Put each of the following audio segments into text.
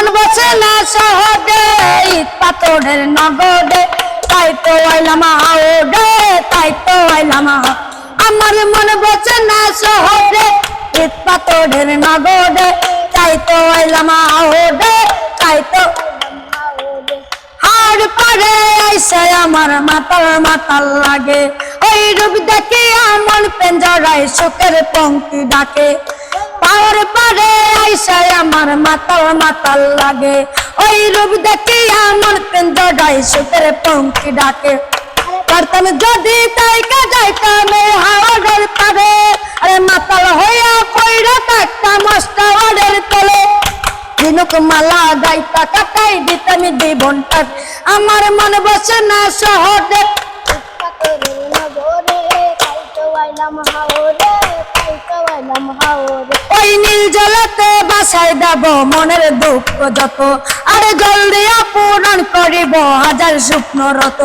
মন বসে না শহরে ইট পাথরের নগরে তাই তো আইলাম হাওড়ে তাই তো আইলাম আমার মন বসে না শহরে ইট পাথরের নগরে তাই তো আইলাম হাওড়ে তাই তো হাড় পারে আইসে আমার মাতাল মাতাল লাগে ওই রূপ দেখে আমার পেঞ্জরায় শোকের পঙ্ক্তি ডাকে পাওয়ার পারে আইসে আমার মাতাল মাতাল লাগে ওই রূপ দেখে আমার পেঞ্জরায় শোকের পঙ্ক্তি ডাকে পারতাম যদি তাই যাইতাম হাওড়ের পারে আরে মাতাল হইয়া কইরা থাকতাম মস্তাওয়ারের তলে দিনক মালা গাইতা কাটাই দিতাম জীবনটা আমার মন বসে না শহরে ওই নীল জলতে বাসায় দেব মনের দুঃখ যত আরে জলদি পূরণ করিব হাজার স্বপ্ন রত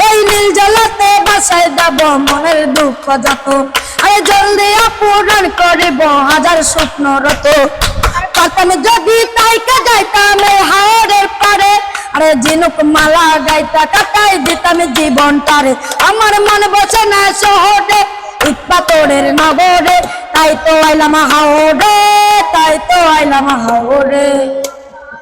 ওই নীল জলতে বাসায় দেব মনের দুঃখ যত আরে জলদি পূরণ করিব হাজার স্বপ্ন রত পারতাম যদি তাইকে যাইতাম হাওড়ের পারে আরে ঝিনুক মালা গাইতা কাটাই দিতাম জীবনটারে আমার মন বসে না শহরে ইট পাথরের নগরে তাই তো আইলাম হাওড়ে তাই তো আইলাম হাওড়ে।